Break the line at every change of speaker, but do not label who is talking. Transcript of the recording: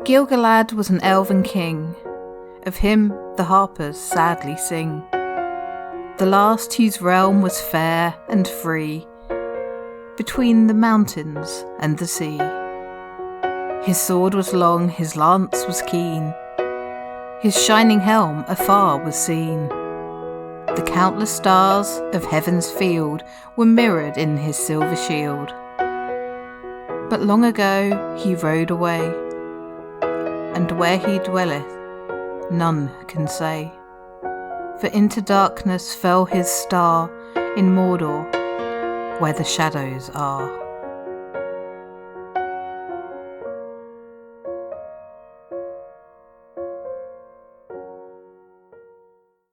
Gil-galad was an elven king, of him the harpers sadly sing, the last whose realm was fair and free, between the mountains and the sea. His sword was long, his lance was keen, his shining helm afar was seen. The countless stars of heaven's field were mirrored in his silver shield. But long ago he rode away, and where he dwelleth none can say. For into darkness fell his star in Mordor, where the shadows are.